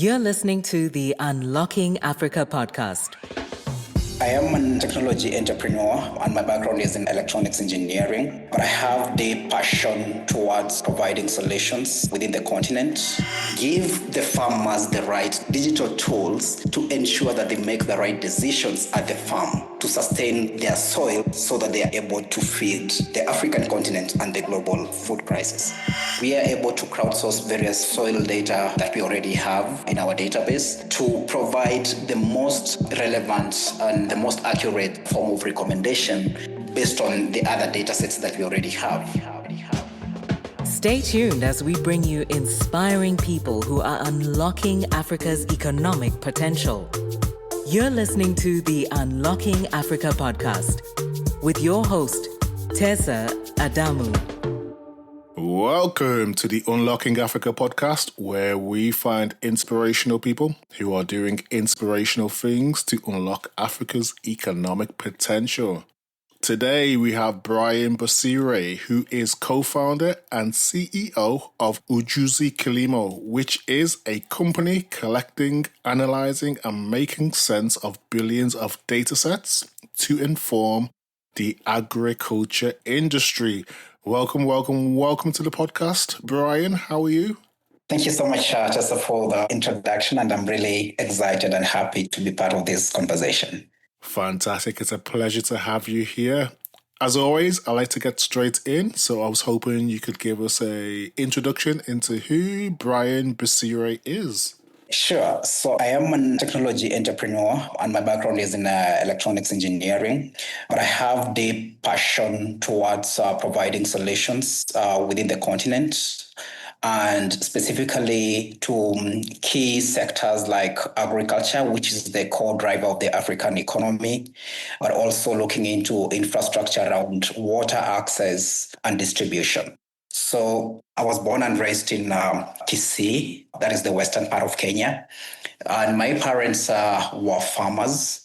You're listening to the Unlocking Africa podcast. I am a technology entrepreneur and my background is in electronics engineering, but I have the passion towards providing solutions within the continent, give the farmers the right digital tools to ensure that they make the right decisions at the farm to sustain their soil so that they are able to feed the African continent and the global food crisis. We are able to crowdsource various soil data that we already have in our database to provide the most relevant and the most accurate form of recommendation based on the other data sets that we already have. Stay tuned as we bring you inspiring people who are unlocking Africa's economic potential. You're listening to the Unlocking Africa podcast with your host, Tessa Adamu. Welcome to the Unlocking Africa podcast, where we find inspirational people who are doing inspirational things to unlock Africa's economic potential. Today we have Brian Bosire, who is co-founder and CEO of UjuziKilimo, which is a company collecting, analyzing, and making sense of billions of data sets to inform the agriculture industry. Welcome to the podcast. Brian, how are you? Thank you so much, Tessa, for the introduction, and I'm really excited and happy to be part of this conversation. Fantastic. It's a pleasure to have you here. As always, I like to get straight in, so I was hoping you could give us an introduction into who Brian Bosire is. Sure. So I am a technology entrepreneur and my background is in electronics engineering, but I have the passion towards providing solutions within the continent and specifically to key sectors like agriculture, which is the core driver of the African economy, but also looking into infrastructure around water access and distribution. So I was born and raised in Kisii, that is the western part of Kenya. And my parents were farmers.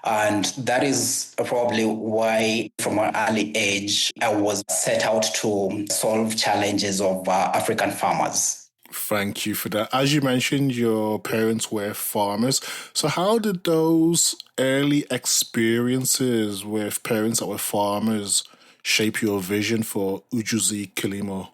And that is probably why from an early age, I was set out to solve challenges of African farmers. Thank you for that. As you mentioned, your parents were farmers. So how did those early experiences with parents that were farmers shape your vision for UjuziKilimo?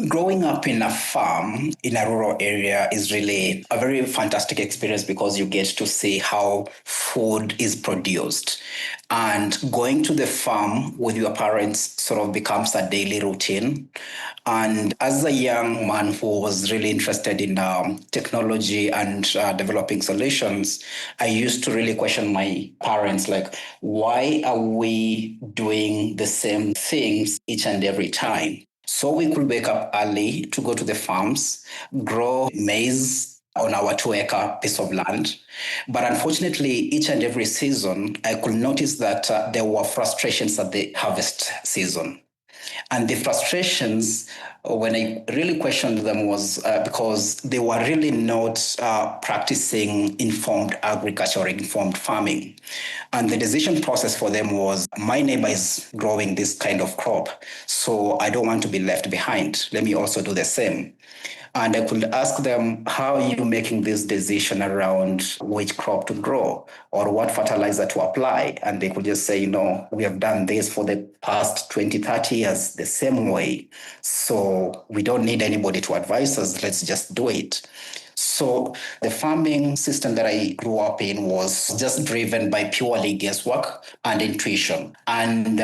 Growing up in a farm in a rural area is really a very fantastic experience because you get to see how food is produced. And going to the farm with your parents sort of becomes a daily routine. And as a young man who was really interested in technology and developing solutions, I used to really question my parents, like, why are we doing the same things each and every time? So we could wake up early to go to the farms, grow maize on our 2-acre piece of land. But unfortunately, each and every season, I could notice that there were frustrations at the harvest season. And the frustrations, when I really questioned them, was because they were really not practicing informed agriculture or informed farming. And the decision process for them was, my neighbor is growing this kind of crop, so I don't want to be left behind. Let me also do the same. And I could ask them, how are you making this decision around which crop to grow or what fertilizer to apply? And they could just say, we have done this for the past 20, 30 years the same way. So we don't need anybody to advise us. Let's just do it. So the farming system that I grew up in was just driven by purely guesswork and intuition. And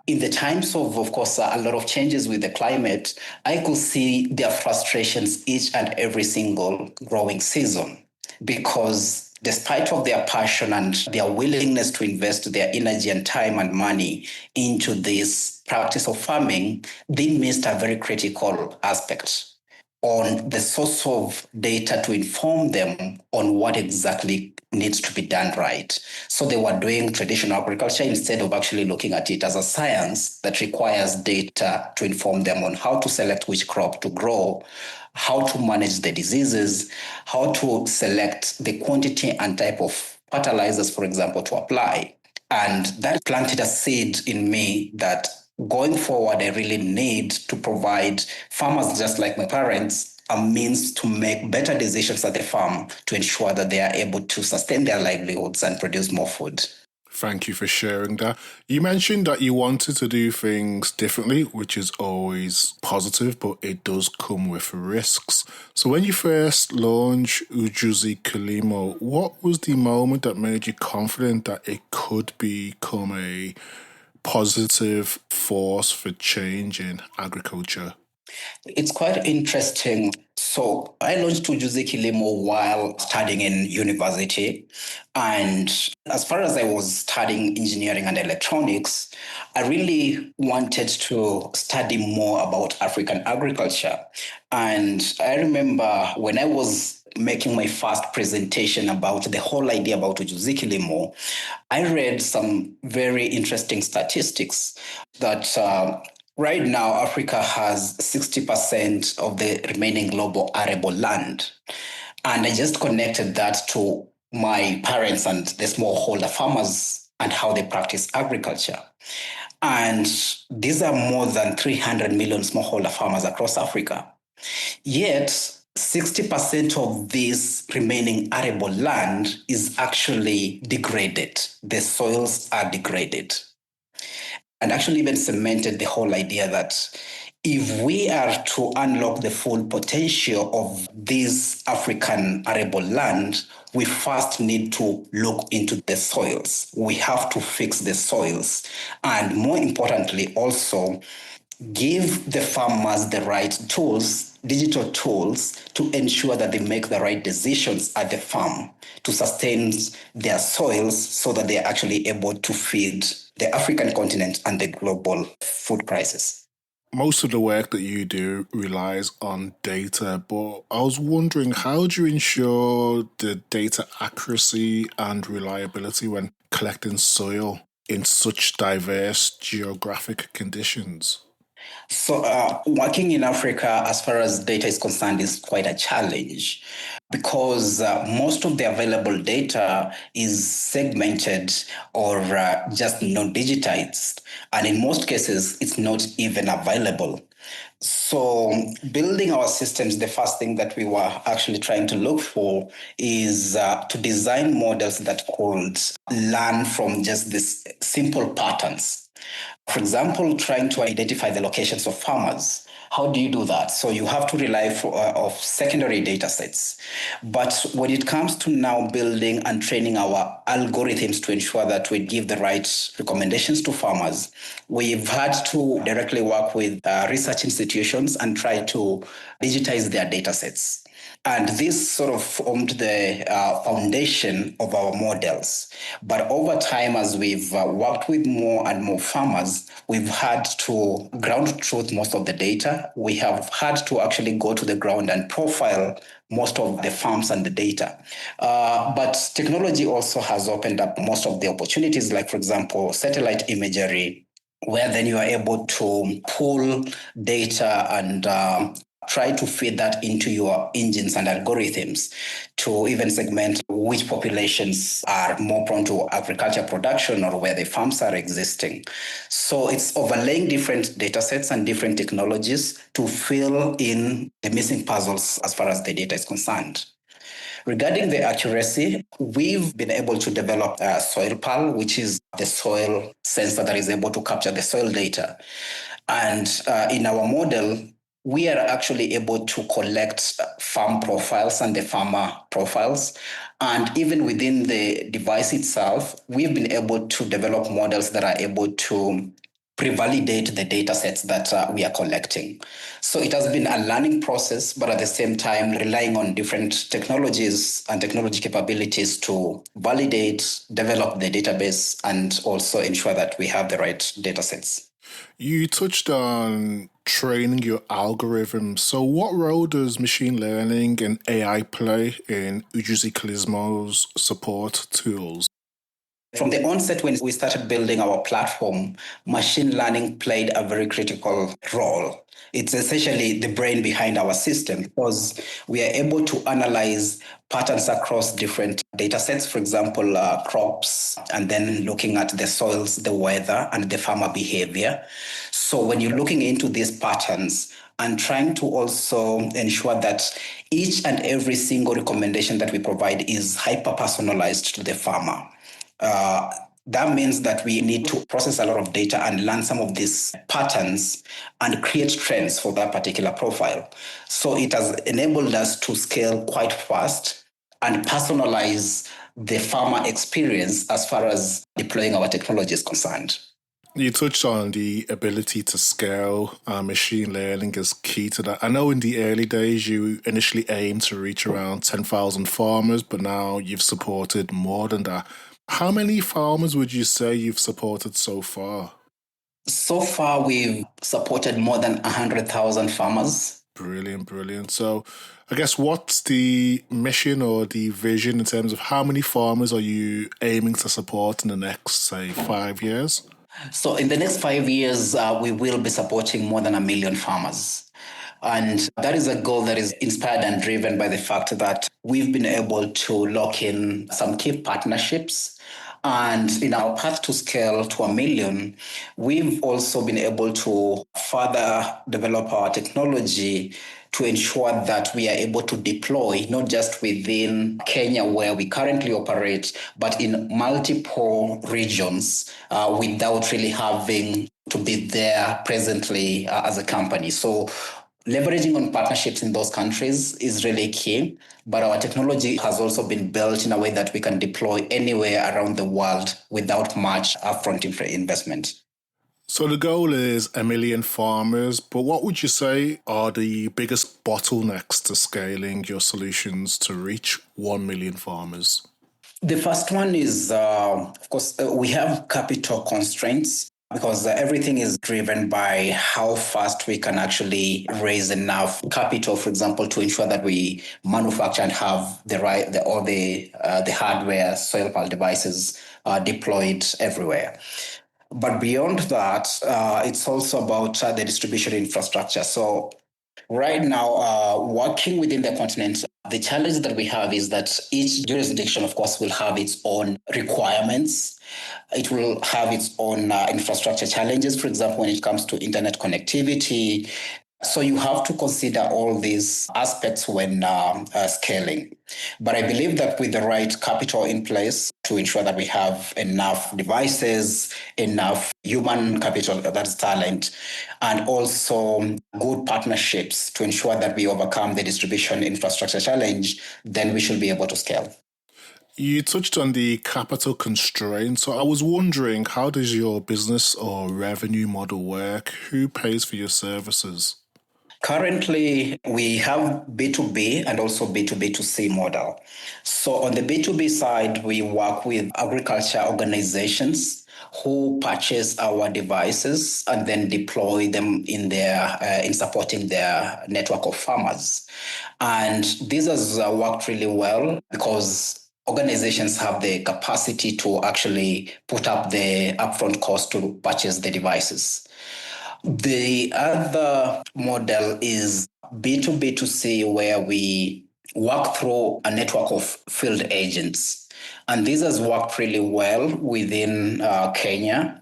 in the times of course, a lot of changes with the climate, I could see their frustrations each and every single growing season because despite of their passion and their willingness to invest their energy and time and money into this practice of farming, they missed a very critical aspect on the source of data to inform them on what exactly needs to be done right. So they were doing traditional agriculture instead of actually looking at it as a science that requires data to inform them on how to select which crop to grow, how to manage the diseases, how to select the quantity and type of fertilizers, for example, to apply. And that planted a seed in me that going forward, I really need to provide farmers just like my parents a means to make better decisions at the farm to ensure that they are able to sustain their livelihoods and produce more food. Thank you for sharing that. You mentioned that you wanted to do things differently, which is always positive, but it does come with risks. So when you first launched UjuziKilimo, what was the moment that made you confident that it could become a positive force for change in agriculture? It's quite interesting. So I launched UjuziKilimo while studying in university. And as far as I was studying engineering and electronics, I really wanted to study more about African agriculture. And I remember when I was making my first presentation about the whole idea about UjuziKilimo, I read some very interesting statistics that right now, Africa has 60% of the remaining global arable land. And I just connected that to my parents and the smallholder farmers and how they practice agriculture. And these are more than 300 million smallholder farmers across Africa. Yet, 60% of this remaining arable land is actually degraded. The soils are degraded. And actually even cemented the whole idea that if we are to unlock the full potential of this African arable land, we first need to look into the soils. We have to fix the soils. And more importantly, also give the farmers the right tools, digital tools, to ensure that they make the right decisions at the farm to sustain their soils so that they're actually able to feed the African continent and the global food crisis. Most of the work that you do relies on data, but I was wondering, how do you ensure the data accuracy and reliability when collecting soil in such diverse geographic conditions? So, working in Africa, as far as data is concerned, is quite a challenge because most of the available data is segmented or just not digitized. And in most cases, it's not even available. So, building our systems, the first thing that we were actually trying to look for is to design models that could learn from just these simple patterns. For example, trying to identify the locations of farmers. How do you do that? So you have to rely of secondary data sets. But when it comes to now building and training our algorithms to ensure that we give the right recommendations to farmers, we've had to directly work with research institutions and try to digitize their data sets. And this sort of formed the foundation of our models. But over time, as we've worked with more and more farmers, we've had to ground truth most of the data. We have had to actually go to the ground and profile most of the farms and the data. But technology also has opened up most of the opportunities, like, for example, satellite imagery, where then you are able to pull data and try to feed that into your engines and algorithms to even segment which populations are more prone to agriculture production or where the farms are existing. So it's overlaying different data sets and different technologies to fill in the missing puzzles as far as the data is concerned. Regarding the accuracy, we've been able to develop SoilPal, which is the soil sensor that is able to capture the soil data. And in our model, we are actually able to collect farm profiles and the farmer profiles. And even within the device itself, we've been able to develop models that are able to pre-validate the data sets that we are collecting. So it has been a learning process, but at the same time, relying on different technologies and technology capabilities to validate, develop the database, and also ensure that we have the right data sets. You touched on training your algorithms. So what role does machine learning and AI play in UjuziKilimo's support tools? From the onset, when we started building our platform, machine learning played a very critical role. It's essentially the brain behind our system because we are able to analyze patterns across different data sets, for example, crops, and then looking at the soils, the weather, and the farmer behavior. So when you're looking into these patterns, and trying to also ensure that each and every single recommendation that we provide is hyper-personalized to the farmer. That means that we need to process a lot of data and learn some of these patterns and create trends for that particular profile. So it has enabled us to scale quite fast and personalize the farmer experience as far as deploying our technology is concerned. You touched on the ability to scale. Machine learning is key to that. I know in the early days you initially aimed to reach around 10,000 farmers, but now you've supported more than that. How many farmers would you say you've supported so far? So far, we've supported more than 100,000 farmers. Brilliant. So I guess what's the mission or the vision in terms of how many farmers are you aiming to support in the next, say, 5 years? So in the next 5 years, we will be supporting more than 1 million farmers. And that is a goal that is inspired and driven by the fact that we've been able to lock in some key partnerships. And in our path to scale to 1 million, we've also been able to further develop our technology to ensure that we are able to deploy not just within Kenya where we currently operate, but in multiple regions without really having to be there presently as a company. So leveraging on partnerships in those countries is really key, but our technology has also been built in a way that we can deploy anywhere around the world without much upfront investment. So the goal is 1 million farmers, but what would you say are the biggest bottlenecks to scaling your solutions to reach 1 million farmers? The first one is, of course, we have capital constraints because everything is driven by how fast we can actually raise enough capital, for example, to ensure that we manufacture and have the hardware, SoilPal devices deployed everywhere. But beyond that, it's also about the distribution infrastructure. So right now, working within the continent, the challenge that we have is that each jurisdiction, of course, will have its own requirements. It will have its own infrastructure challenges, for example, when it comes to internet connectivity. So you have to consider all these aspects when scaling. But I believe that with the right capital in place to ensure that we have enough devices, enough human capital, that's talent, and also good partnerships to ensure that we overcome the distribution infrastructure challenge, then we should be able to scale. You touched on the capital constraint. So I was wondering, how does your business or revenue model work? Who pays for your services? Currently, we have B2B and also B2B2C model. So on the B2B side, we work with agriculture organizations who purchase our devices and then deploy them in supporting their network of farmers. And this has worked really well because organizations have the capacity to actually put up the upfront cost to purchase the devices. The other model is B2B2C, where we work through a network of field agents. And this has worked really well within Kenya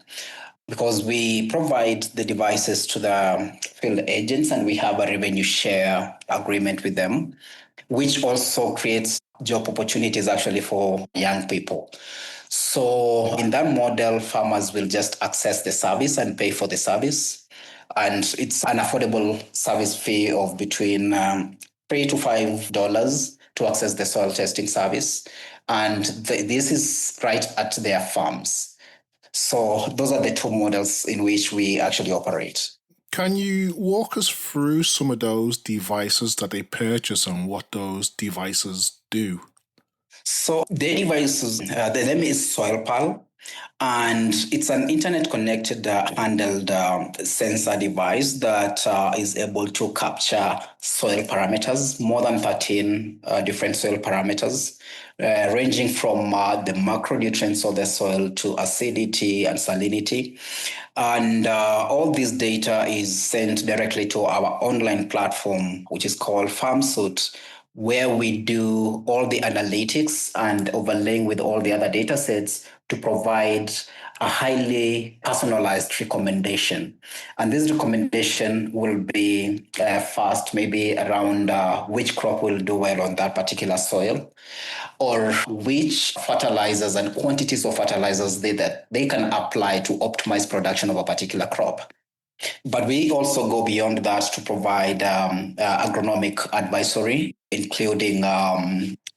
because we provide the devices to the field agents and we have a revenue share agreement with them, which also creates job opportunities actually for young people. So in that model, farmers will just access the service and pay for the service. And it's an affordable service fee of between $3 to $5 to access the soil testing service. And this is right at their farms. So those are the two models in which we actually operate. Can you walk us through some of those devices that they purchase and what those devices do? So the devices, the name is SoilPal, and it's an internet-connected handheld sensor device that is able to capture soil parameters, more than 13 different soil parameters, ranging from the macronutrients of the soil to acidity and salinity. And all this data is sent directly to our online platform, which is called FarmSuite, where we do all the analytics and overlaying with all the other data sets to provide a highly personalized recommendation. And this recommendation will be first maybe around which crop will do well on that particular soil, or which fertilizers and quantities of fertilizers that they can apply to optimize production of a particular crop. But we also go beyond that to provide agronomic advisory, including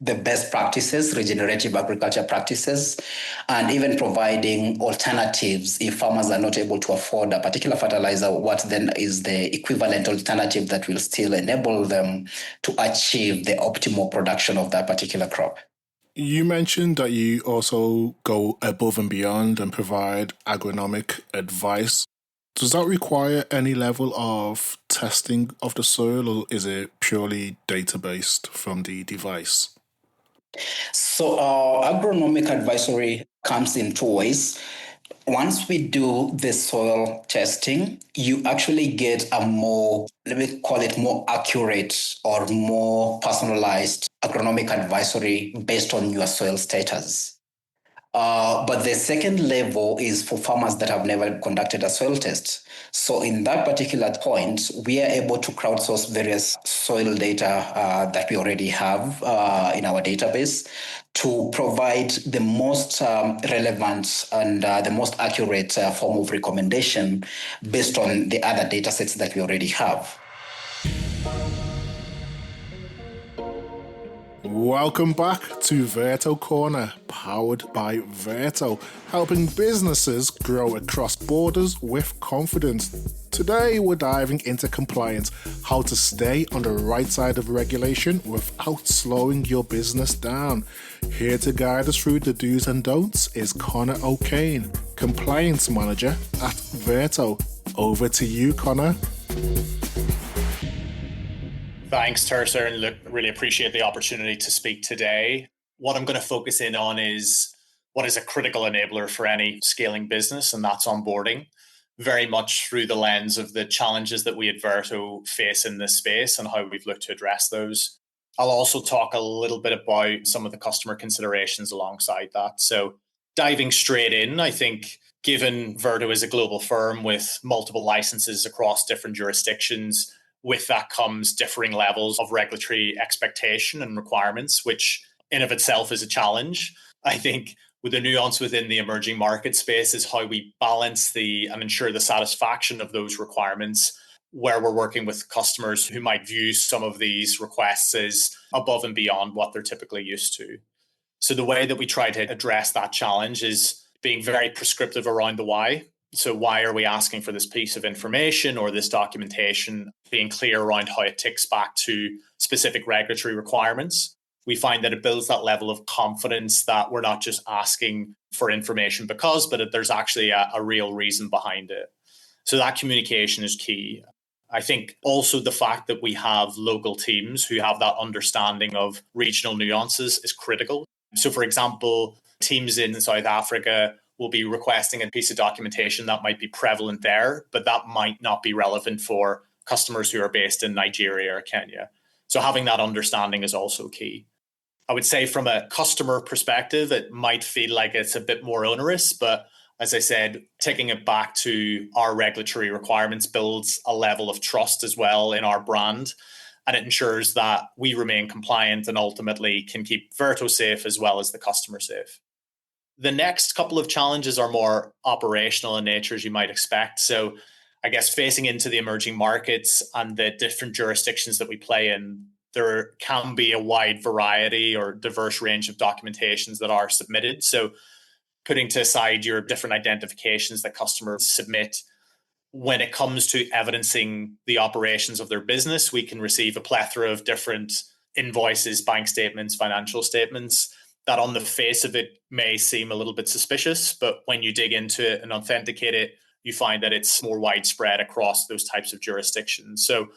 the best practices, regenerative agriculture practices, and even providing alternatives if farmers are not able to afford a particular fertilizer, what then is the equivalent alternative that will still enable them to achieve the optimal production of that particular crop. You mentioned that you also go above and beyond and provide agronomic advice. Does that require any level of testing of the soil, or is it purely data-based from the device? So agronomic advisory comes in two ways. Once we do the soil testing, you actually get a more, let me call it more accurate or more personalized agronomic advisory based on your soil status. But the second level is for farmers that have never conducted a soil test. So in that particular point, we are able to crowdsource various soil data that we already have in our database to provide the most relevant and the most accurate form of recommendation based on the other data sets that we already have. Welcome back to Verto Corner, powered by Verto, helping businesses grow across borders with confidence. Today, we're diving into compliance, how to stay on the right side of regulation without slowing your business down. Here to guide us through the do's and don'ts is Connor O'Kane, Compliance Manager at Verto. Over to you, Connor. Thanks, Tersa, and look, really appreciate the opportunity to speak today. What I'm going to focus in on is what is a critical enabler for any scaling business, and that's onboarding, very much through the lens of the challenges that we at Verto face in this space and how we've looked to address those. I'll also talk a little bit about some of the customer considerations alongside that. So diving straight in, I think given Verto is a global firm with multiple licenses across different jurisdictions, with that comes differing levels of regulatory expectation and requirements, which in of itself is a challenge. I think with the nuance within the emerging market space is how we balance and ensure the satisfaction of those requirements, where we're working with customers who might view some of these requests as above and beyond what they're typically used to. So the way that we try to address that challenge is being very prescriptive around the why. So why are we asking for this piece of information or this documentation, being clear around how it ticks back to specific regulatory requirements. We find that it builds that level of confidence that we're not just asking for information because, but that there's actually a real reason behind it. So that communication is key. I think also the fact that we have local teams who have that understanding of regional nuances is critical. So for example, teams in South Africa will be requesting a piece of documentation that might be prevalent there, but that might not be relevant for customers who are based in Nigeria or Kenya. So having that understanding is also key. I would say from a customer perspective, it might feel like it's a bit more onerous, but as I said, taking it back to our regulatory requirements builds a level of trust as well in our brand, and it ensures that we remain compliant and ultimately can keep Verto safe as well as the customer safe. The next couple of challenges are more operational in nature, as you might expect. So I guess facing into the emerging markets and the different jurisdictions that we play in, there can be a wide variety or diverse range of documentations that are submitted. So putting to aside your different identifications that customers submit, when it comes to evidencing the operations of their business, we can receive a plethora of different invoices, bank statements, financial statements that on the face of it may seem a little bit suspicious, but when you dig into it and authenticate it, you find that it's more widespread across those types of jurisdictions. So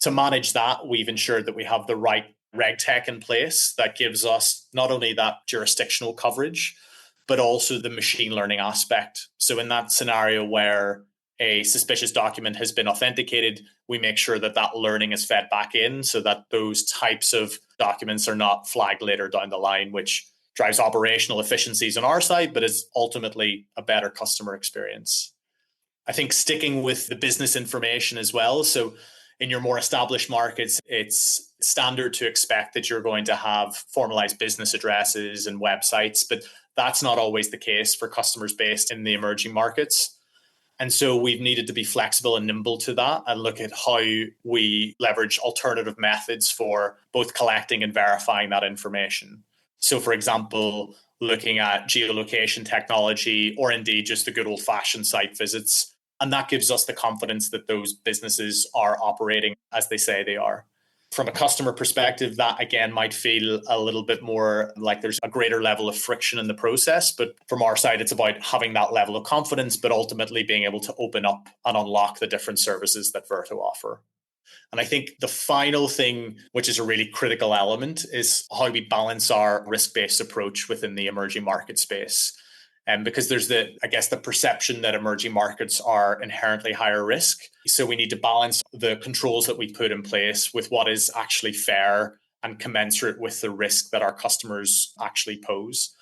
to manage that, we've ensured that we have the right reg tech in place that gives us not only that jurisdictional coverage, but also the machine learning aspect. So in that scenario where a suspicious document has been authenticated, we make sure that that learning is fed back in so that those types of documents are not flagged later down the line, which drives operational efficiencies on our side, but it's ultimately a better customer experience. I think sticking with the business information as well. So in your more established markets, it's standard to expect that you're going to have formalized business addresses and websites, but that's not always the case for customers based in the emerging markets. And so we've needed to be flexible and nimble to that and look at how we leverage alternative methods for both collecting and verifying that information. So, for example, looking at geolocation technology or indeed just the good old-fashioned site visits. And that gives us the confidence that those businesses are operating as they say they are. From a customer perspective, that again might feel a little bit more like there's a greater level of friction in the process. But from our side, it's about having that level of confidence, but ultimately being able to open up and unlock the different services that Verto offer. And I think the final thing, which is a really critical element, is how we balance our risk-based approach within the emerging market space. Because there's the perception that emerging markets are inherently higher risk. So we need to balance the controls that we put in place with what is actually fair and commensurate with the risk that our customers actually pose.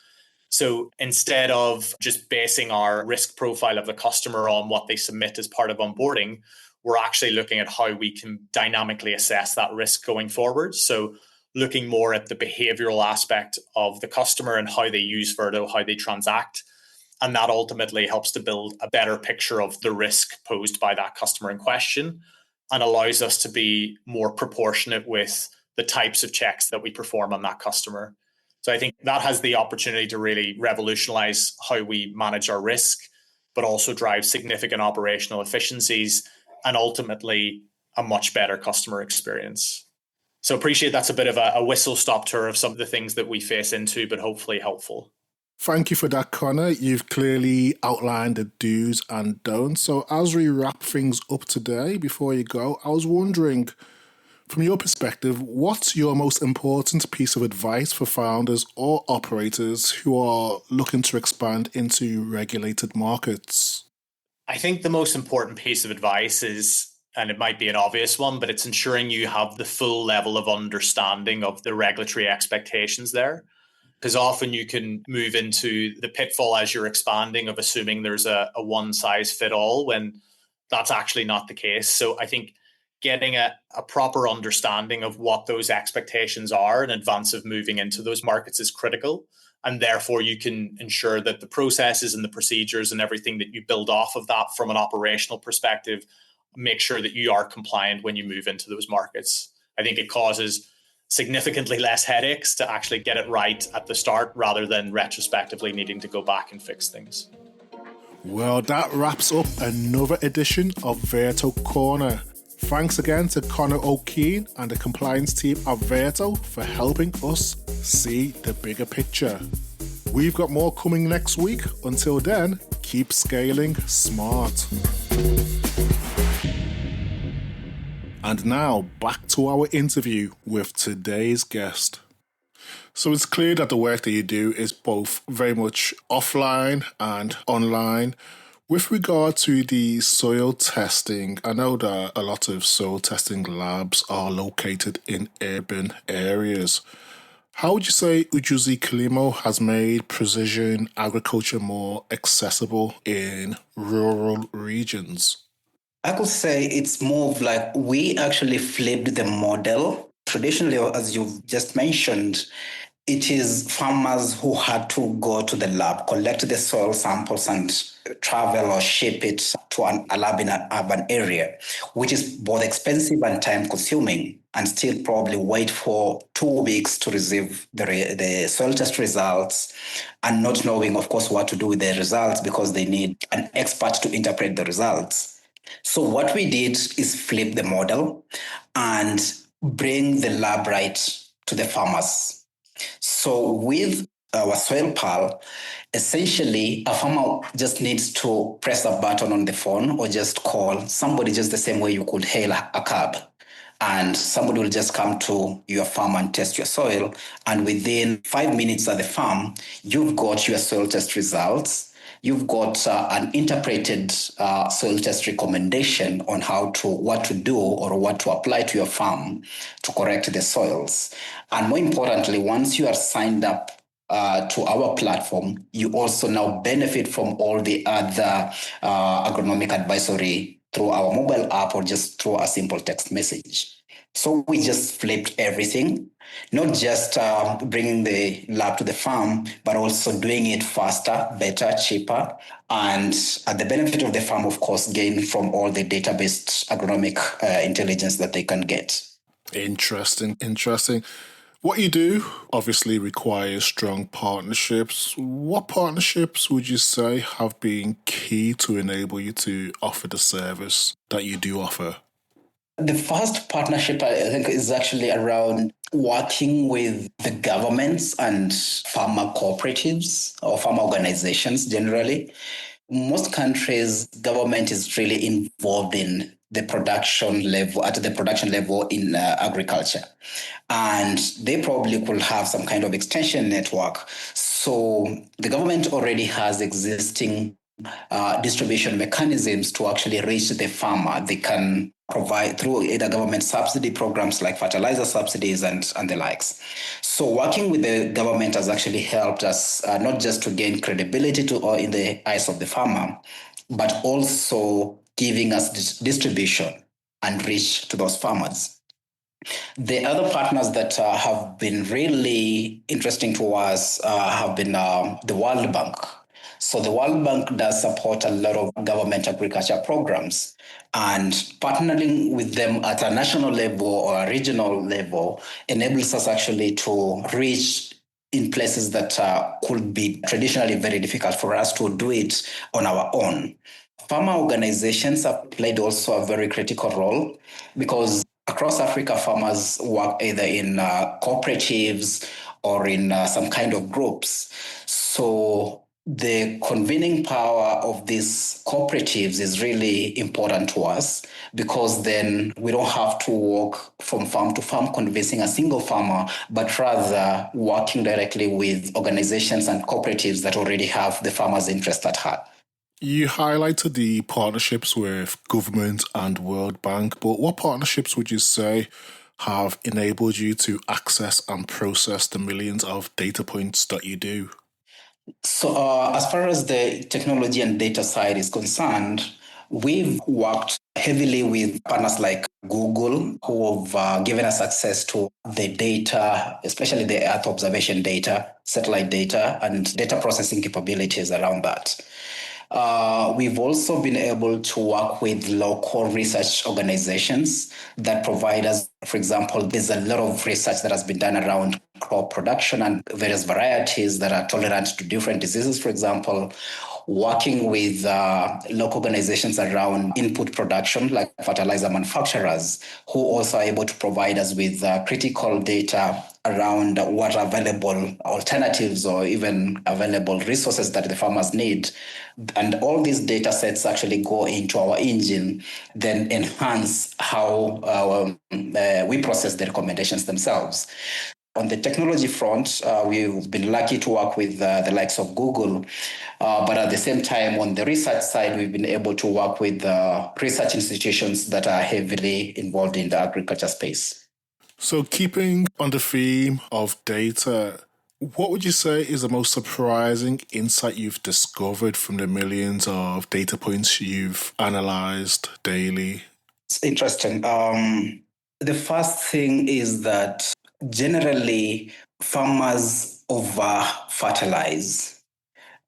So instead of just basing our risk profile of the customer on what they submit as part of onboarding, we're actually looking at how we can dynamically assess that risk going forward. So looking more at the behavioral aspect of the customer and how they use Verto, how they transact. And that ultimately helps to build a better picture of the risk posed by that customer in question and allows us to be more proportionate with the types of checks that we perform on that customer. So I think that has the opportunity to really revolutionize how we manage our risk, but also drive significant operational efficiencies and ultimately a much better customer experience. So appreciate that's a bit of a whistle-stop tour of some of the things that we face into, but hopefully helpful. Thank you for that, Connor. You've clearly outlined the do's and don'ts. So as we wrap things up today, before you go, I was wondering, from your perspective, what's your most important piece of advice for founders or operators who are looking to expand into regulated markets? I think the most important piece of advice is, and it might be an obvious one, but it's ensuring you have the full level of understanding of the regulatory expectations there. Because often you can move into the pitfall as you're expanding of assuming there's a one-size-fit-all when that's actually not the case. So I think getting a proper understanding of what those expectations are in advance of moving into those markets is critical. And therefore, you can ensure that the processes and the procedures and everything that you build off of that from an operational perspective, make sure that you are compliant when you move into those markets. I think it causes significantly less headaches to actually get it right at the start rather than retrospectively needing to go back and fix things. Well, that wraps up another edition of Verto Corner. Thanks again to Connor O'Keen and the compliance team of Verto for helping us see the bigger picture. We've got more coming next week. Until then, keep scaling smart. And now, back to our interview with today's guest. So it's clear that the work that you do is both very much offline and online. With regard to the soil testing, I know that a lot of soil testing labs are located in urban areas. How would you say UjuziKilimo has made precision agriculture more accessible in rural regions? I could say it's more of like we actually flipped the model. Traditionally, as you've just mentioned, it is farmers who had to go to the lab, collect the soil samples and travel or ship it to a lab in an urban area, which is both expensive and time consuming, and still probably wait for 2 weeks to receive the soil test results and not knowing, of course, what to do with the results because they need an expert to interpret the results. So what we did is flip the model and bring the lab right to the farmers. So with our SoilPal, essentially a farmer just needs to press a button on the phone or just call somebody just the same way you could hail a cab. And somebody will just come to your farm and test your soil. And within 5 minutes at the farm, you've got your soil test results. You've got an interpreted soil test recommendation on what to do or what to apply to your farm to correct the soils. And more importantly, once you are signed up to our platform, you also now benefit from all the other agronomic advisory through our mobile app or just through a simple text message. So we just flipped everything, not just bringing the lab to the farm, but also doing it faster, better, cheaper. And at the benefit of the farm, of course, gain from all the data-based agronomic intelligence that they can get. Interesting. What you do obviously requires strong partnerships. What partnerships would you say have been key to enable you to offer the service that you do offer? The first partnership, I think, is actually around working with the governments and farmer cooperatives or farmer organizations generally. Most countries, government is really involved in the production level, at the production level in agriculture. And they probably could have some kind of extension network. So the government already has existing distribution mechanisms to actually reach the farmer. They can provide through either government subsidy programs like fertilizer subsidies and the likes. So working with the government has actually helped us not just to gain credibility in the eyes of the farmer, but also giving us distribution and reach to those farmers. The other partners that have been really interesting to us have been the World Bank. So the World Bank does support a lot of government agriculture programs, and partnering with them at a national level or a regional level enables us actually to reach in places that could be traditionally very difficult for us to do it on our own. Farmer organizations have played also a very critical role because across Africa, farmers work either in cooperatives or in some kind of groups. So the convening power of these cooperatives is really important to us because then we don't have to walk from farm to farm convincing a single farmer, but rather working directly with organizations and cooperatives that already have the farmer's interest at heart. You highlighted the partnerships with government and World Bank, but what partnerships would you say have enabled you to access and process the millions of data points that you do? So as far as the technology and data side is concerned, we've worked heavily with partners like Google, who have given us access to the data, especially the Earth observation data, satellite data, and data processing capabilities around that. We've also been able to work with local research organizations that provide us, for example, there's a lot of research that has been done around crop production and various varieties that are tolerant to different diseases, for example, working with local organizations around input production, like fertilizer manufacturers, who also are able to provide us with critical data around what available alternatives or even available resources that the farmers need. And all these data sets actually go into our engine, then enhance how we process the recommendations themselves. On the technology front, we've been lucky to work with the likes of Google, but at the same time, on the research side, we've been able to work with research institutions that are heavily involved in the agriculture space. So keeping on the theme of data, what would you say is the most surprising insight you've discovered from the millions of data points you've analyzed daily? It's interesting. The first thing is that generally farmers over fertilize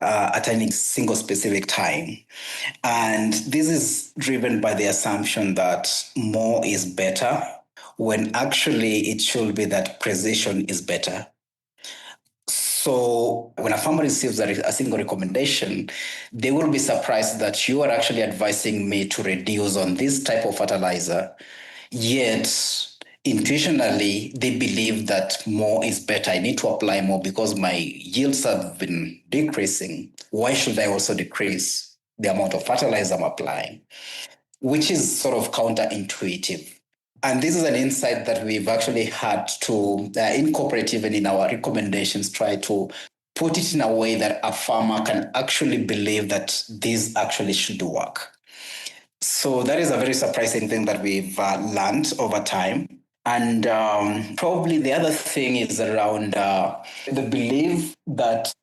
at any single specific time. And this is driven by the assumption that more is better, when actually it should be that precision is better. So when a farmer receives a single recommendation, they will be surprised that you are actually advising me to reduce on this type of fertilizer. Yet, intuitionally, they believe that more is better. I need to apply more because my yields have been decreasing. Why should I also decrease the amount of fertilizer I'm applying? Which is sort of counterintuitive. And this is an insight that we've actually had to incorporate even in our recommendations, try to put it in a way that a farmer can actually believe that this actually should work. So that is a very surprising thing that we've learned over time. And probably the other thing is around the belief that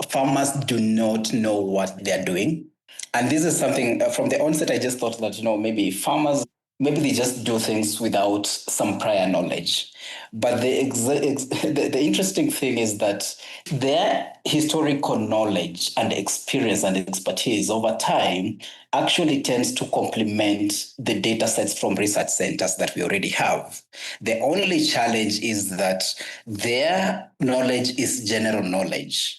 farmers do not know what they're doing. And this is something from the onset, I just thought that, maybe farmers, maybe they just do things without some prior knowledge. But the interesting thing is that their historical knowledge and experience and expertise over time actually tends to complement the data sets from research centers that we already have. The only challenge is that their knowledge is general knowledge.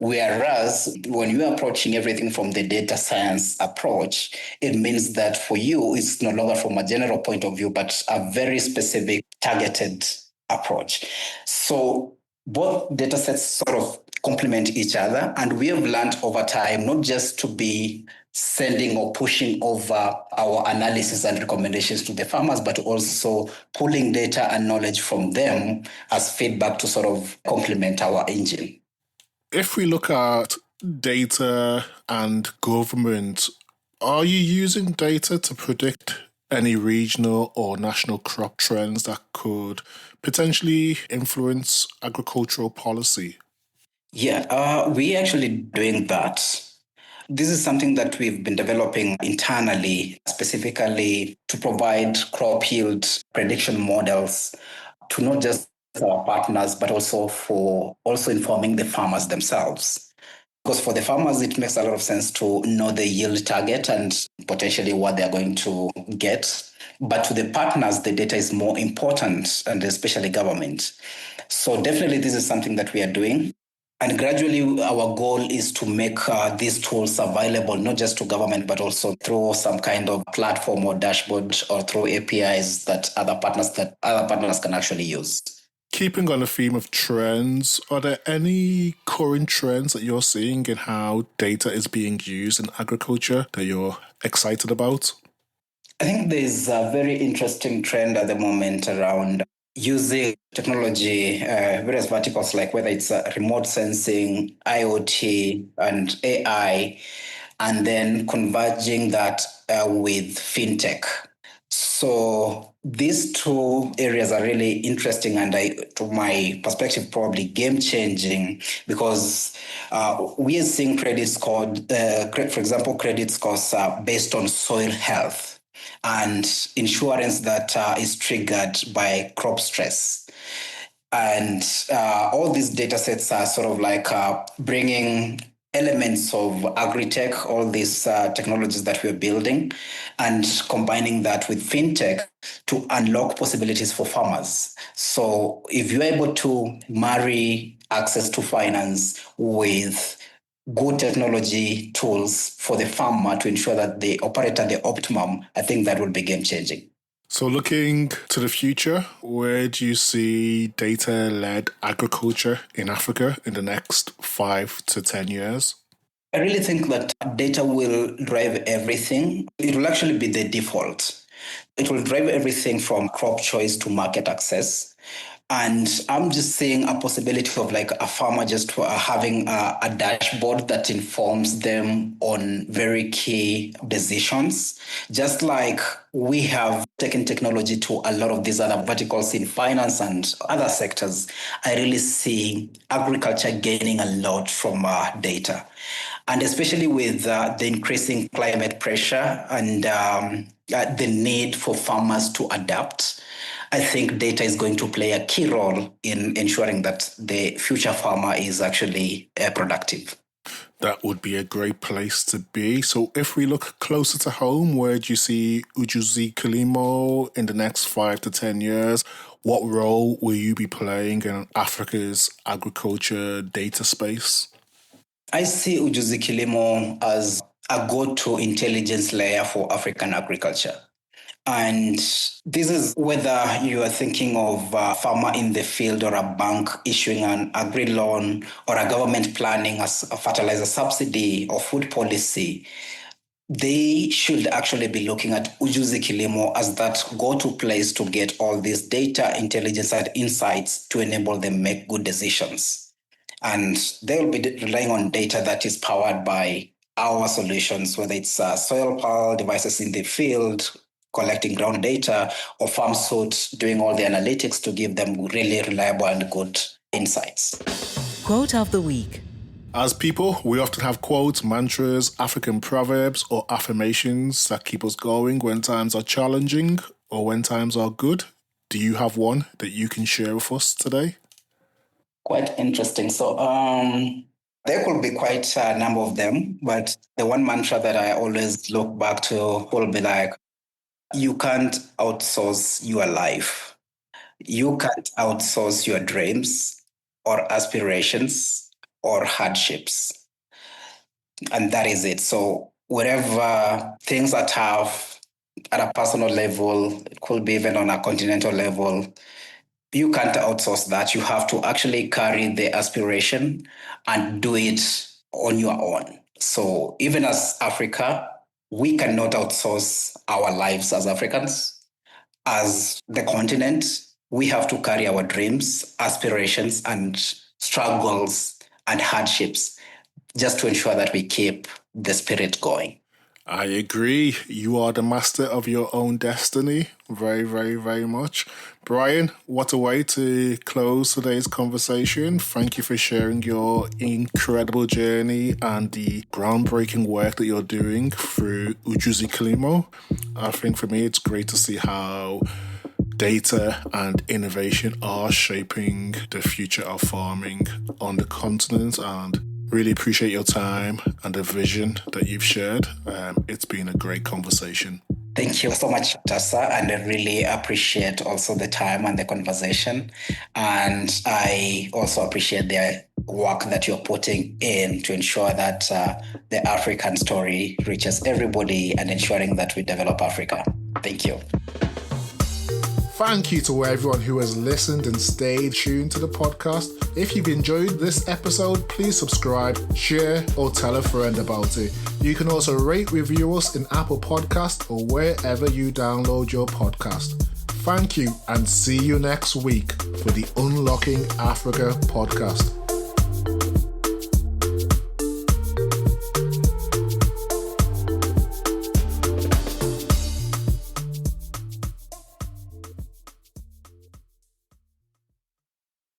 Whereas when you're approaching everything from the data science approach, it means that for you, it's no longer from a general point of view, but a very specific targeted approach. So both data sets sort of complement each other. And we have learned over time, not just to be sending or pushing over our analysis and recommendations to the farmers, but also pulling data and knowledge from them as feedback to sort of complement our engine. If we look at data and government, are you using data to predict any regional or national crop trends that could potentially influence agricultural policy? Yeah, we're actually doing that. This is something that we've been developing internally, specifically to provide crop yield prediction models to not just our partners, but also for informing the farmers themselves. Because for the farmers, it makes a lot of sense to know the yield target and potentially what they're going to get. But to the partners, the data is more important, and especially government. So definitely this is something that we are doing. And gradually, our goal is to make these tools available, not just to government, but also through some kind of platform or dashboard or through APIs that other partners can actually use. Keeping on the theme of trends, are there any current trends that you're seeing in how data is being used in agriculture that you're excited about? I think there's a very interesting trend at the moment around using technology, various verticals, like whether it's remote sensing, IoT, and AI, and then converging that with fintech. So these two areas are really interesting, and to my perspective, probably game changing, because we are seeing credit scores, for example, credit scores based on soil health and insurance that is triggered by crop stress. And all these data sets are sort of like bringing elements of agri-tech, all these technologies that we're building, and combining that with fintech to unlock possibilities for farmers. So if you're able to marry access to finance with good technology tools for the farmer to ensure that they operate at the optimum, I think that will be game-changing. So looking to the future, where do you see data-led agriculture in Africa in the next 5 to 10 years? I really think that data will drive everything. It will actually be the default. It will drive everything from crop choice to market access. And I'm just seeing a possibility of like a farmer just having a dashboard that informs them on very key decisions. Just like we have taken technology to a lot of these other verticals in finance and other sectors, I really see agriculture gaining a lot from data. And especially with the increasing climate pressure and the need for farmers to adapt, I think data is going to play a key role in ensuring that the future farmer is actually productive. That would be a great place to be. So if we look closer to home, where do you see UjuziKilimo in the next 5 to 10 years? What role will you be playing in Africa's agriculture data space? I see UjuziKilimo as a go-to intelligence layer for African agriculture. And this is whether you are thinking of a farmer in the field or a bank issuing an agri loan or a government planning as a fertilizer subsidy or food policy, they should actually be looking at UjuziKilimo as that go-to place to get all this data, intelligence, and insights to enable them make good decisions. And they will be relying on data that is powered by our solutions, whether it's SoilPal devices in the field, collecting ground data, or FarmSuite doing all the analytics to give them really reliable and good insights. Quote of the week. As people, we often have quotes, mantras, African proverbs, or affirmations that keep us going when times are challenging or when times are good. Do you have one that you can share with us today? Quite interesting. So, there could be quite a number of them, but the one mantra that I always look back to will be like, you can't outsource your life. You can't outsource your dreams or aspirations or hardships. And that is it. So wherever things are tough at a personal level, it could be even on a continental level, you can't outsource that. You have to actually carry the aspiration and do it on your own. So even as Africa, we cannot outsource our lives as Africans. As the continent, we have to carry our dreams, aspirations, and struggles and hardships just to ensure that we keep the spirit going. I agree. You are the master of your own destiny. Very, very, very much. Brian, what a way to close today's conversation. Thank you for sharing your incredible journey and the groundbreaking work that you're doing through UjuziKilimo. I think for me, it's great to see how data and innovation are shaping the future of farming on the continent, and really appreciate your time and the vision that you've shared. It's been a great conversation. Thank you so much, Tessa, and I really appreciate also the time and the conversation. And I also appreciate the work that you're putting in to ensure that the African story reaches everybody and ensuring that we develop Africa. Thank you. Thank you to everyone who has listened and stayed tuned to the podcast. If you've enjoyed this episode, please subscribe, share, or tell a friend about it. You can also rate, review us in Apple Podcasts or wherever you download your podcast. Thank you, and see you next week for the Unlocking Africa podcast.